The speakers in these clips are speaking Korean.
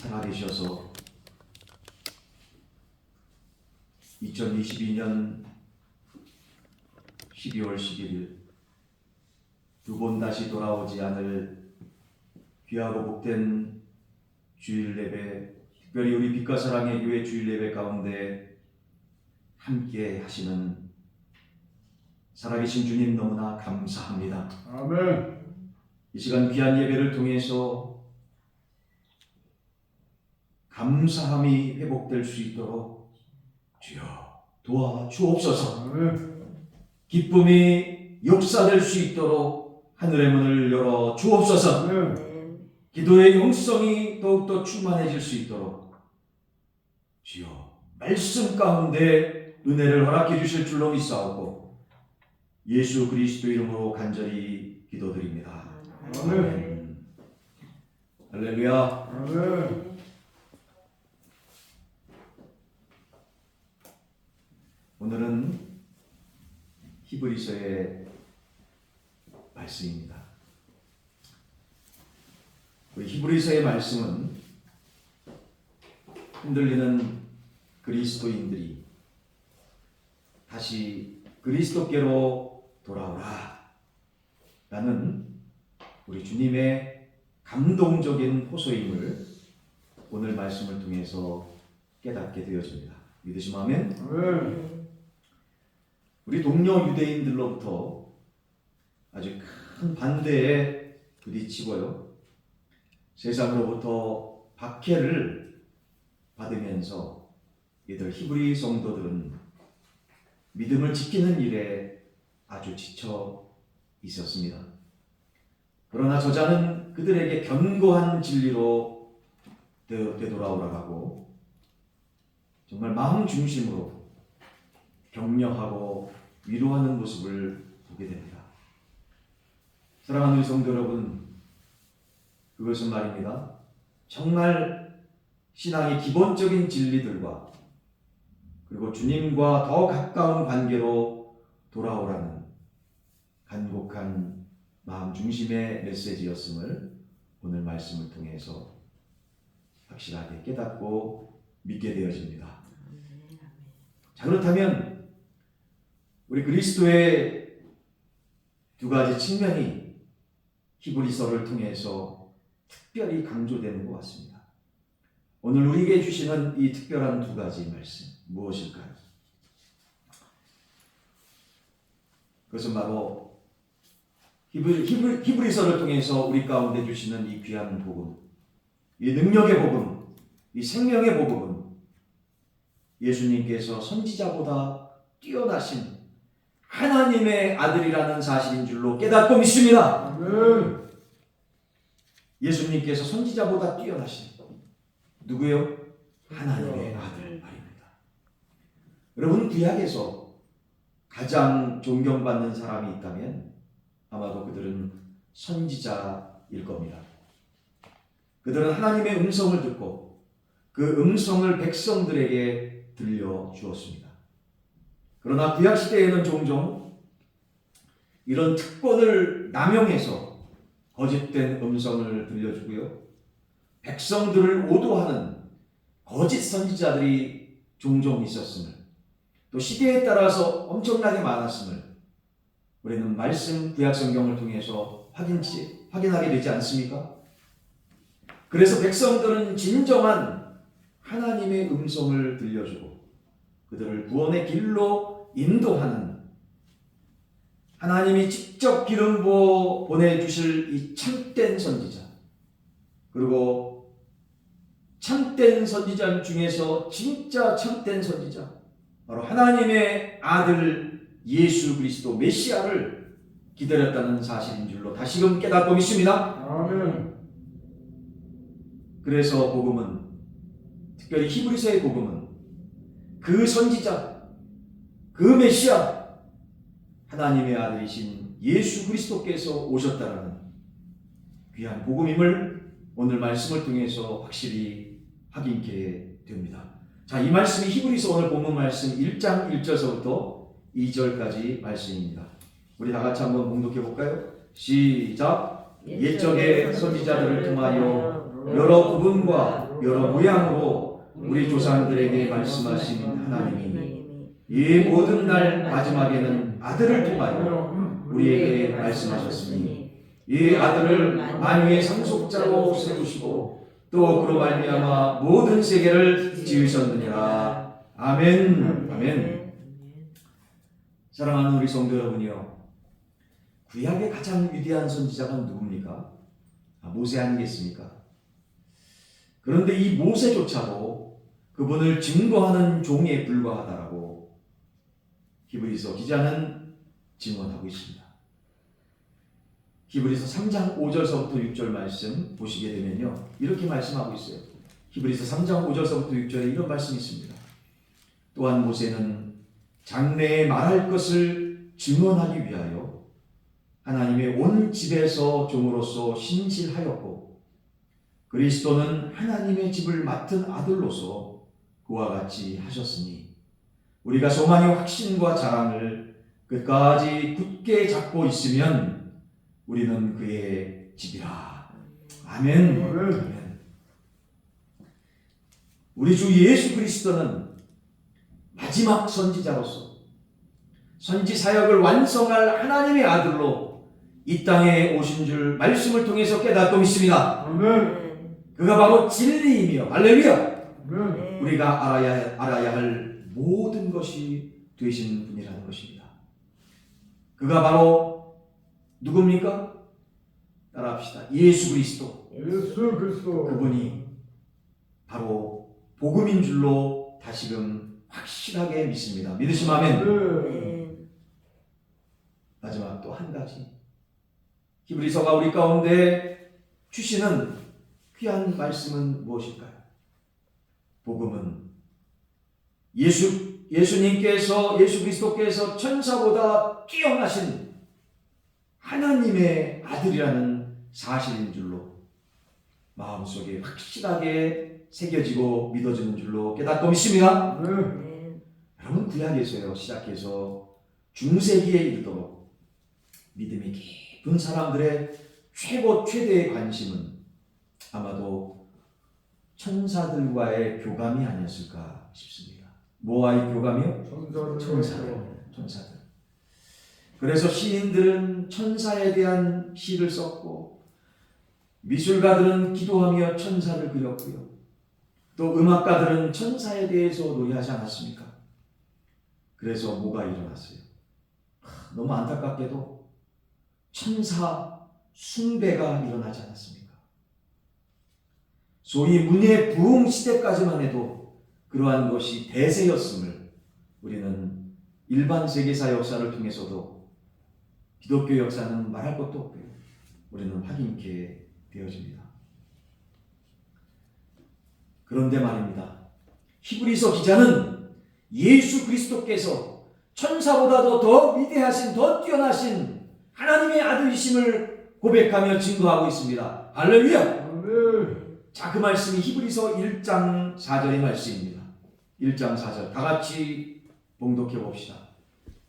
살아계셔서 2022년 12월 11일 두 번 다시 돌아오지 않을 귀하고 복된 주일 예배, 특별히 우리 빛과 사랑의 교회 주일 예배 가운데 함께 하시는 살아계신 주님 너무나 감사합니다. 아멘. 이 시간 귀한 예배를 통해서 감사함이 회복될 수 있도록 주여 도와주옵소서. 아멘. 기쁨이 역사될 수 있도록 하늘의 문을 열어 주옵소서. 아멘. 기도의 영성이 더욱더 충만해질 수 있도록 주여 말씀 가운데 은혜를 허락해 주실 줄로 믿사오고 예수 그리스도 이름으로 간절히 기도드립니다. 아멘. 할렐루야. 아멘. 오늘은 히브리서의 말씀입니다. 우리 히브리서의 말씀은 흔들리는 그리스도인들이 다시 그리스도께로 돌아오라 라는 우리 주님의 감동적인 호소임을 오늘 말씀을 통해서 깨닫게 되어집니다. 믿으시면 아멘? 아멘. 우리 동료 유대인들로부터 아주 큰 반대에 부딪히고요. 세상으로부터 박해를 받으면서 이들 히브리 성도들은 믿음을 지키는 일에 아주 지쳐 있었습니다. 그러나 저자는 그들에게 견고한 진리로 되돌아오라고 정말 마음 중심으로 격려하고 위로하는 모습을 보게 됩니다. 사랑하는 우리 성도 여러분, 그것은 말입니다. 정말 신앙의 기본적인 진리들과 그리고 주님과 더 가까운 관계로 돌아오라는 간곡한 마음 중심의 메시지였음을 오늘 말씀을 통해서 확실하게 깨닫고 믿게 되어집니다. 자, 그렇다면 우리 그리스도의 두 가지 측면이 히브리서를 통해서 특별히 강조되는 것 같습니다. 오늘 우리에게 주시는 이 특별한 두 가지 말씀 무엇일까요? 그것은 바로 히브리서를 통해서 우리 가운데 주시는 이 귀한 복음, 이 능력의 복음, 이 생명의 복음은 예수님께서 선지자보다 뛰어나신 하나님의 아들이라는 사실인 줄로 깨닫고 믿습니다. 아멘. 예수님께서 선지자보다 뛰어나신 누구요? 하나님의 아들 말입니다. 여러분, 구약에서 가장 존경받는 사람이 있다면 아마도 그들은 선지자일 겁니다. 그들은 하나님의 음성을 듣고 그 음성을 백성들에게 들려주었습니다. 그러나 구약 시대에는 종종 이런 특권을 남용해서 거짓된 음성을 들려주고요. 백성들을 오도하는 거짓 선지자들이 종종 있었음을, 또 시대에 따라서 엄청나게 많았음을 우리는 말씀 구약 성경을 통해서 확인하게 되지 않습니까? 그래서 백성들은 진정한 하나님의 음성을 들려주고 그들을 구원의 길로 인도하는 하나님이 직접 기름 부어 보내주실 이 참된 선지자, 그리고 참된 선지자 중에서 진짜 참된 선지자, 바로 하나님의 아들 예수 그리스도 메시아를 기다렸다는 사실인 줄로 다시금 깨닫고 믿습니다. 아멘. 그래서 복음은, 특별히 히브리서의 복음은 그 선지자, 그 메시아, 하나님의 아들이신 예수 그리스도께서 오셨다는 귀한 복음임을 오늘 말씀을 통해서 확실히 확인케 됩니다. 자, 이 말씀이 히브리서 오늘 본문 말씀 1장 1절서부터 2절까지 말씀입니다. 우리 다 같이 한번 봉독해 볼까요? 시작. 옛적의 선지자들을 통하여 여러 부분과 여러 모양으로 우리 조상들에게 말씀하신 하나님이 이 모든 날 마지막에는 아들을 통하여 우리에게 말씀하셨으니 이 아들을 만유의 상속자로 세우시고 또 그로 말미암아 모든 세계를 지으셨느니라. 아멘. 아멘. 사랑하는 우리 성도 여러분이요, 구약의 가장 위대한 선지자가 누굽니까? 모세 아니겠습니까? 그런데 이 모세조차도 그분을 증거하는 종에 불과하다라고 히브리서 기자는 증언하고 있습니다. 히브리서 3장 5절서부터 6절 말씀 보시게 되면요, 이렇게 말씀하고 있어요. 히브리서 3장 5절서부터 6절에 이런 말씀이 있습니다. 또한 모세는 장래에 말할 것을 증언하기 위하여 하나님의 온 집에서 종으로서 신실하였고, 그리스도는 하나님의 집을 맡은 아들로서 그와 같이 하셨으니 우리가 소망의 확신과 자랑을 끝까지 굳게 잡고 있으면 우리는 그의 집이라. 아멘. 아멘. 우리 주 예수 그리스도는 마지막 선지자로서 선지 사역을 완성할 하나님의 아들로 이 땅에 오신 줄 말씀을 통해서 깨닫고 있습니다. 아멘. 그가 바로 진리이며, 할렐루야, 아멘. 우리가 알아야 할 모든 것이 되신 분이라는 것입니다. 그가 바로 누굽니까? 따라합시다. 예수 그리스도. 예수 그리스도. 그분이 바로 복음인 줄로 다시금 확실하게 믿습니다. 믿으시면 아멘. 아멘. 마지막 또 한 가지, 히브리서가 우리 가운데 주시는 귀한 말씀은 무엇일까요? 복음은 예수님께서, 예수 그리스도께서 천사보다 뛰어나신 하나님의 아들이라는 사실인 줄로 마음속에 확실하게 새겨지고 믿어지는 줄로 깨닫고 믿습니다. 아멘. 여러분, 구약에서요 시작해서 중세기에 이르도록 믿음이 깊은 사람들의 최대의 관심은 아마도 천사들과의 교감이 아니었을까 싶습니다. 뭐와의 교감이요? 천사들. 그래서 시인들은 천사에 대한 시를 썼고, 미술가들은 기도하며 천사를 그렸고요, 또 음악가들은 천사에 대해서 노래하지 않았습니까? 그래서 뭐가 일어났어요? 너무 안타깝게도 천사 숭배가 일어나지 않았습니까? 소위 문예 부흥 시대까지만 해도 그러한 것이 대세였음을 우리는 일반 세계사 역사를 통해서도, 기독교 역사는 말할 것도 없고요, 우리는 확인케 되어집니다. 그런데 말입니다, 히브리서 기자는 예수 그리스도께서 천사보다도 더 위대하신, 더 뛰어나신 하나님의 아들이심을 고백하며 증거하고 있습니다. 할렐루야. 아멘. 자, 그 말씀이 히브리서 1장 4절의 말씀입니다. 1장 4절 다 같이 봉독해 봅시다.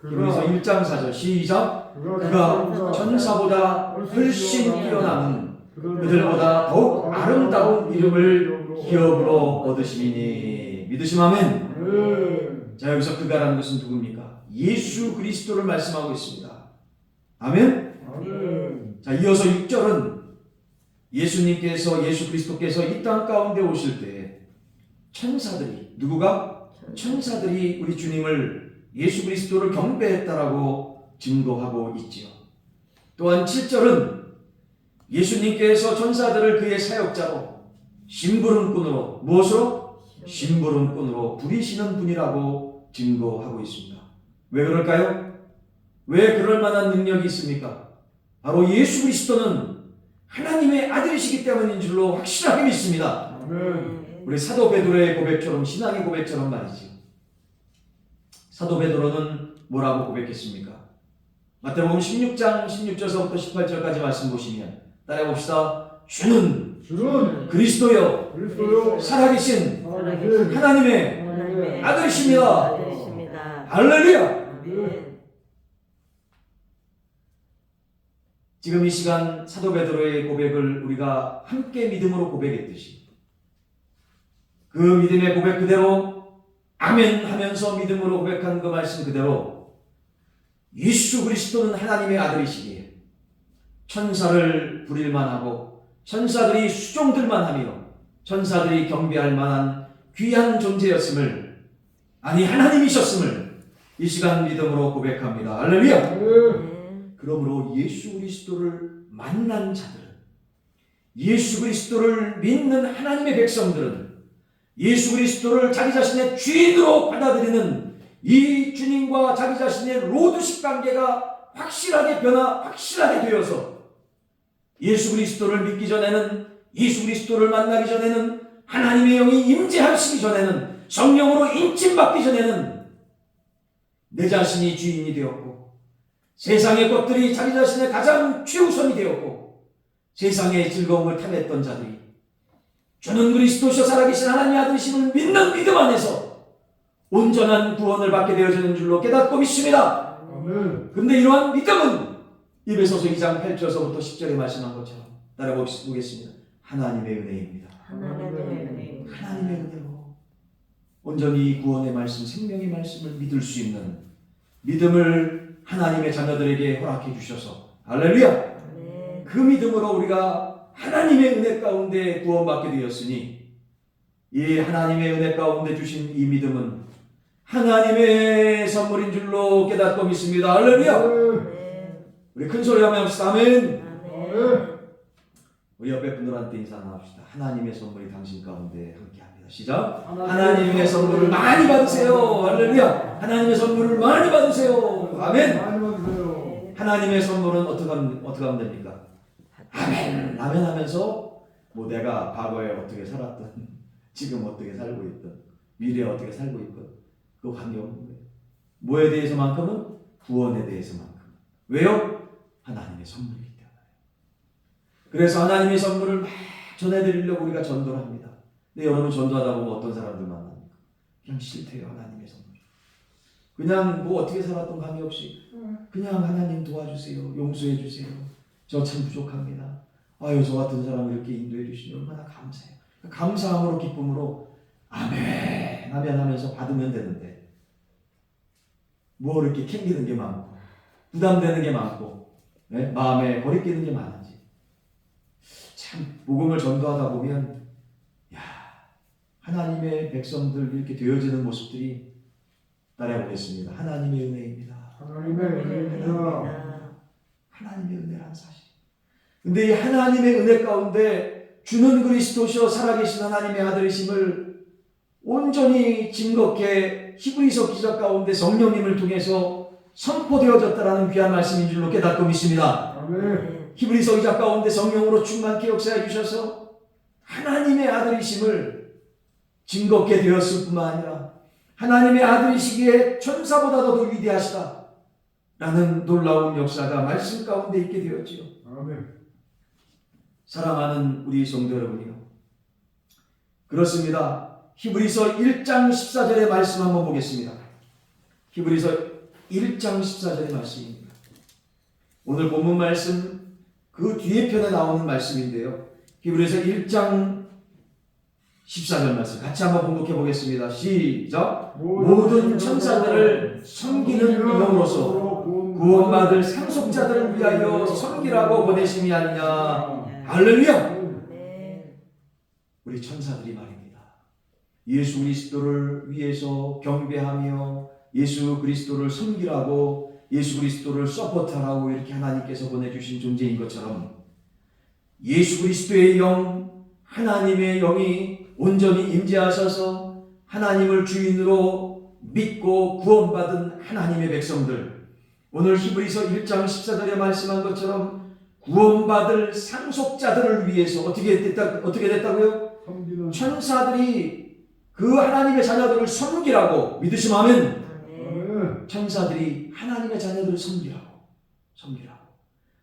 히브리서 1장 4절 시작. 그가 천사보다 훨씬 뛰어나는 그들보다 더욱 아름다운 이름을 기업으로 얻으시니. 믿으시면 아멘. 아멘. 자, 여기서 그가라는 것은 누굽니까? 예수 그리스도를 말씀하고 있습니다. 아멘. 아멘. 자, 이어서 6절은 예수 그리스도께서 이 땅 가운데 오실 때 천사들이, 누구가? 천사들이 우리 주님을, 예수 그리스도를 경배했다라고 증거하고 있지요. 또한 7절은 예수님께서 천사들을 그의 사역자로, 심부름꾼으로, 무엇으로? 심부름꾼으로 부리시는 분이라고 증거하고 있습니다. 왜 그럴까요? 왜 그럴 만한 능력이 있습니까? 바로 예수 그리스도는 하나님의 아들이시기 때문인 줄로 확실하게 믿습니다. 아멘. 우리 사도 베드로의 고백처럼, 신앙의 고백처럼 말이죠. 사도 베드로는 뭐라고 고백했습니까? 마태복음 16장 16절서부터 18절까지 말씀 보시면 따라해 봅시다. 주는 그리스도요 살아계신 하나님의 아들이십니다. 할렐루야. 지금 이 시간 사도 베드로의 고백을 우리가 함께 믿음으로 고백했듯이 그 믿음의 고백 그대로 아멘 하면서 믿음으로 고백한 그 말씀 그대로 예수 그리스도는 하나님의 아들이시기에 천사를 부릴만 하고 천사들이 수종들만 하며 천사들이 경배할 만한 귀한 존재였음을, 아니 하나님이셨음을 이 시간 믿음으로 고백합니다. 할렐루야. 그러므로 예수 그리스도를 만난 자들은, 예수 그리스도를 믿는 하나님의 백성들은, 예수 그리스도를 자기 자신의 주인으로 받아들이는 이 주님과 자기 자신의 로드십 관계가 확실하게 되어서 예수 그리스도를 믿기 전에는, 예수 그리스도를 만나기 전에는, 하나님의 영이 임재하시기 전에는, 성령으로 인침받기 전에는 내 자신이 주인이 되었고, 세상의 것들이 자기 자신의 가장 최우선이 되었고, 세상의 즐거움을 탐했던 자들이 주는 그리스도시요 살아계신 하나님의 아들이심을 믿는 믿음 안에서 온전한 구원을 받게 되어지는 줄로 깨닫고 믿습니다. 그런데 이러한 믿음은 에베소서 2장 8절서부터 10절에 말씀한 것처럼 따라보겠습니다. 하나님의 은혜입니다. 하나님의 은혜로 온전히 구원의 말씀, 생명의 말씀을 믿을 수 있는 믿음을 하나님의 자녀들에게 허락해 주셔서, 할렐루야! 그 믿음으로 우리가 하나님의 은혜 가운데 구원받게 되었으니 이 하나님의 은혜 가운데 주신 이 믿음은 하나님의 선물인 줄로 깨닫고 믿습니다. 할렐루야! 우리 큰 소리 하며 합시다. 아멘. 우리 옆에 분들한테 인사 나눕시다. 하나님의 선물이 당신 가운데 함께합니다. 시작. 하나님의 선물을 많이 받으세요. 할렐루야. 하나님의 선물을 많이 받으세요. 아멘. 하나님의 선물은 어떻게 하면 됩니까? 아멘. 아멘 하면서 뭐 내가 과거에 어떻게 살았던, 지금 어떻게 살고 있던, 미래에 어떻게 살고 있건 그거 관계없는 거예요. 뭐에 대해서만큼은? 구원에 대해서만큼. 왜요? 하나님의 선물이기 때문에. 그래서 하나님의 선물을 막 전해드리려고 우리가 전도를 합니다. 근데 여러분 전도하다 보면 어떤 사람들 만납니까? 그냥 싫대요. 하나님의 선물. 그냥 뭐 어떻게 살았던 감이 없이 그냥 하나님 도와주세요. 용서해 주세요. 저 참 부족합니다. 아유, 저 같은 사람을 이렇게 인도해 주시니 얼마나 감사해요. 감사함으로 기쁨으로 아멘 아멘 하면서 받으면 되는데 뭐 이렇게 캥기는 게 많고 부담되는 게 많고, 네? 마음에 거리끼는 게 많은지 참 복음을 전도하다 보면 야, 하나님의 백성들 이렇게 되어지는 모습들이 따라해보겠습니다. 하나님의 은혜입니다. 하나님의 은혜입니다. 하나님의 은혜란 사실. 근데 이 하나님의 은혜 가운데 주는 그리스도시요 살아계신 하나님의 아들이심을 온전히 증거케 히브리서 기자 가운데 성령님을 통해서 선포되어졌다라는 귀한 말씀인 줄로 깨닫고 믿습니다. 아멘. 히브리서 기자 가운데 성령으로 충만케 역사해 주셔서 하나님의 아들이심을 증거케 되었을 뿐만 아니라 하나님의 아들이시기에 천사보다도 더 위대하시다라는 놀라운 역사가 말씀 가운데 있게 되었지요. 아멘. 사랑하는 우리 성도 여러분이요, 그렇습니다. 히브리서 1장 14절의 말씀 한번 보겠습니다. 히브리서 1장 14절의 말씀입니다. 오늘 본문 말씀 그 뒤에 편에 나오는 말씀인데요. 히브리서 1장 14절 말씀 같이 한번 봉독해 보겠습니다. 시작. 모든 천사들을 섬기는 이름으로서 구원받을 상속자들을 위하여 섬기라고 보내심이 아니냐. 할렐루야. 우리 천사들이 말입니다. 예수 그리스도를 위해서 경배하며 예수 그리스도를 섬기라고, 예수 그리스도를 서포트하라고 이렇게 하나님께서 보내주신 존재인 것처럼 예수 그리스도의 영, 하나님의 영이 온전히 임재하셔서 하나님을 주인으로 믿고 구원받은 하나님의 백성들, 오늘 히브리서 1장 14절에 말씀한 것처럼 구원받을 상속자들을 위해서 어떻게 됐다고요? 천사들이 그 하나님의 자녀들을 섬기라고. 믿으시면 아멘. 천사들이 하나님의 자녀들을 섬기라고.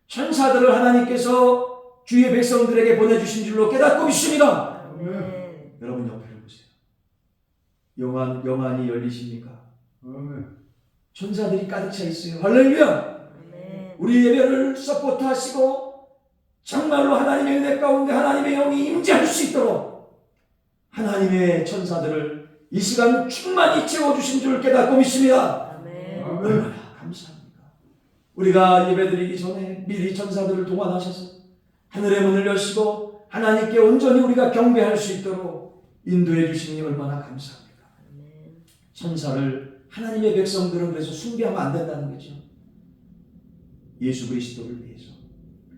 천사들을 하나님께서 주의 백성들에게 보내주신 줄로 깨닫고 있습니다. 여러분 옆에를 보세요. 영안이 열리십니까? 천사들이 가득 차 있어요. 할렐루야. 우리 예배를 서포트하시고 정말로 하나님의 은혜 가운데 하나님의 영이 임재할 수 있도록 하나님의 천사들을 이 시간 충만히 채워주신 줄 깨닫고 믿습니다. 아멘. 얼마나 감사합니다. 우리가 예배드리기 전에 미리 천사들을 동원하셔서 하늘의 문을 여시고 하나님께 온전히 우리가 경배할 수 있도록 인도해 주시니 얼마나 감사합니다. 아멘. 천사를 하나님의 백성들은 그래서 숭배하면 안 된다는 거죠. 예수 그리스도를 위해서,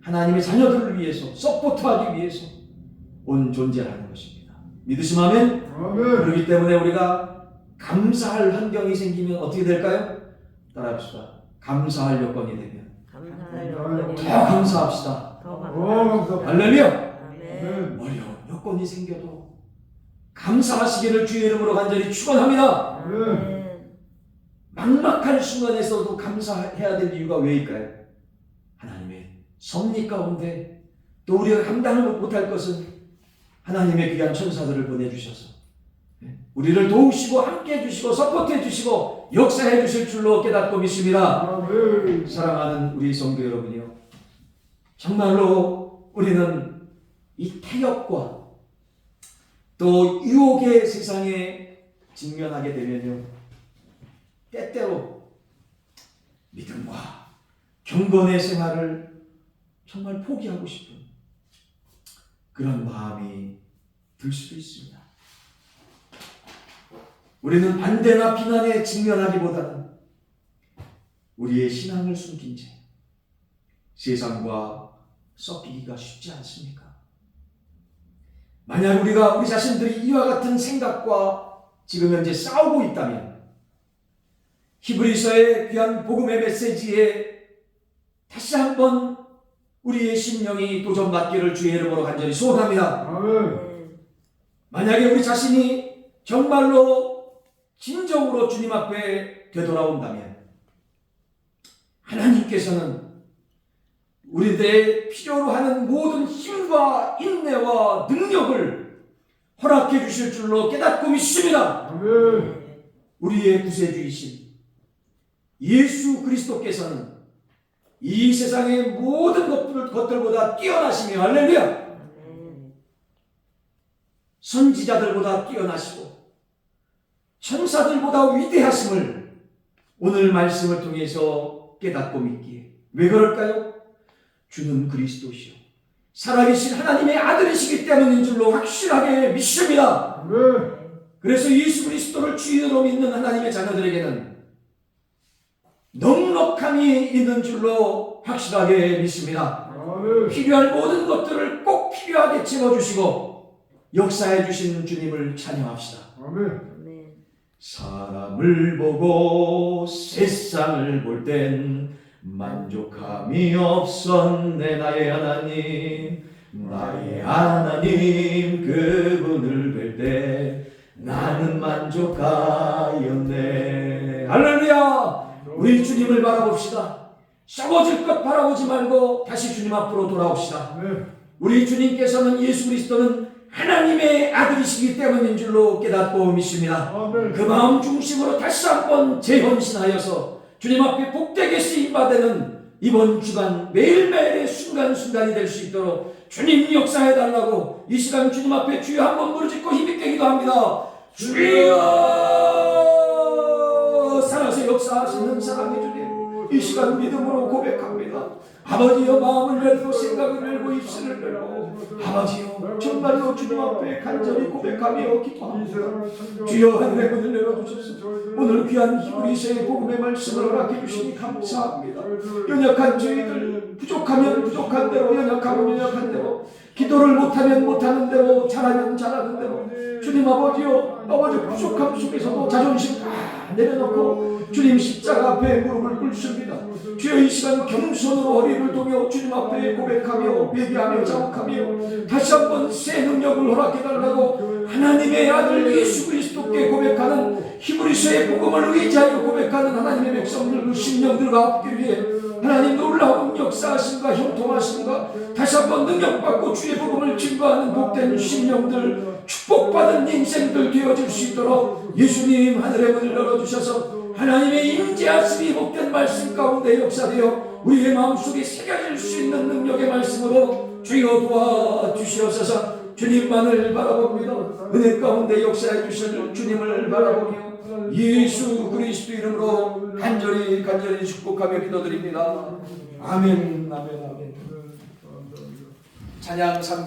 하나님의 자녀들을 위해서, 서포트하기 위해서 온 존재라는 것입니다. 믿으시면 아멘? 아멘. 그렇기 때문에 우리가 감사할 환경이 생기면 어떻게 될까요? 따라합시다. 감사할 여건이 되면 감사할 더 여건이 감사합시다. 더 감사합니다. 감사합니다. 할렐루야! 아멘. 어려운 여건이 생겨도 감사하시기를 주의 이름으로 간절히 축원합니다. 아멘. 막막한 순간에서도 감사해야 될 이유가 왜일까요? 하나님의 섭리 가운데 또 우리가 감당을 못할 것은 하나님의 귀한 천사들을 보내주셔서 우리를 도우시고 함께해 주시고 서포트해 주시고 역사해 주실 줄로 깨닫고 믿습니다. 아멘. 사랑하는 우리 성도 여러분이요, 정말로 우리는 이 태엽과 또 유혹의 세상에 직면하게 되면요, 때때로 믿음과 경건의 생활을 정말 포기하고 싶은 그런 마음이 들 수도 있습니다. 우리는 반대나 비난에 직면하기보다는 우리의 신앙을 숨긴 채 세상과 섞이기가 쉽지 않습니까? 만약 우리가 우리 자신들이 이와 같은 생각과 지금 현재 싸우고 있다면 히브리서의 귀한 복음의 메시지에 다시 한번 우리의 심령이 도전받기를 주의 이름으로 간절히 소원합니다. 아멘. 만약에 우리 자신이 정말로 진정으로 주님 앞에 되돌아온다면 하나님께서는 우리들의 필요로 하는 모든 힘과 인내와 능력을 허락해 주실 줄로 깨닫고 믿습니다. 아멘. 우리의 구세주이신 예수 그리스도께서는 이 세상의 모든 것들보다 뛰어나시며, 할렐루야! 아멘. 선지자들보다 뛰어나시고 천사들보다 위대하심을 오늘 말씀을 통해서 깨닫고 믿기에, 왜 그럴까요? 주는 그리스도시요 살아계신 하나님의 아들이시기 때문인 줄로 확실하게 믿습니다. 아멘. 그래서 예수 그리스도를 주인으로 믿는 하나님의 자녀들에게는 넉넉함이 있는 줄로 확실하게 믿습니다. 아멘. 필요한 모든 것들을 꼭 필요하게 채워주시고 역사해 주신 주님을 찬양합시다. 아멘. 아멘. 사람을 보고 세상을 볼 땐 만족함이 없었네. 나의 하나님, 나의 하나님, 그분을 뵐 때 나는 만족하였네. 할렐루야! 우리 주님을 바라봅시다. 썩어질 것 바라보지 말고 다시 주님 앞으로 돌아옵시다. 아멘. 우리 주님께서는, 예수 그리스도는 하나님의 아들이시기 때문인 줄로 깨닫고 믿습니다. 아멘. 그 마음 중심으로 다시 한번 재헌신하여서 주님 앞에 복되게 쓰임받는 이번 주간 매일매일의 순간순간이 될 수 있도록 주님 역사해달라고 이 시간 주님 앞에 주여 한번 부르짖고 힘있게 기도합니다. 주여, 살아서 역사하시는 사랑의 주님, 이 시간 믿음으로 고백합니다. 아버지여, 마음을 열고 생각을 열고 입술을 열고 아버지여, 정말로 주님 앞에 간절히 고백하며 기도합니다. 주여, 하늘의 문을 열어주셔서 오늘 귀한 히브리서의 복음의 말씀을 허락해 주시니 감사합니다. 연약한 저희들, 부족하면 부족한 대로, 연약하면 연약한 대로, 기도를 못하면 못하는 대로, 잘하면 잘하는 대로, 주님 아버지여, 아버지 부족함 속에서도 자존심 다 내려놓고 주님 십자가 앞에 무릎을 꿇습니다. 주여, 이 시간 겸손으로 허리를 동여 주님 앞에 고백하며 회개하며 자복하며 다시 한번 새 능력을 허락해달라고 하나님의 아들 예수 그리스도께 고백하는 히브리서의 복음을 의지하여 고백하는 하나님의 백성들, 그 심령들과 함께 위해 하나님 놀라운 역사하심과 형통하심과 다시 한번 능력받고 주의 복음을 증거하는 복된 심령들, 축복받은 인생들 되어질 수 있도록 예수님 하늘의 문을 열어주셔서 하나님의 임재하심이 복된 말씀 가운데 역사되어 우리의 마음속에 새겨질 수 있는 능력의 말씀으로 주여 도와주시옵소서. 주님만을 바라봅니다. 은혜 가운데 역사해 주실 주님을 바라보며 예수 그리스도 이름으로 간절히 축복하며 기도드립니다. 아멘. 찬양 3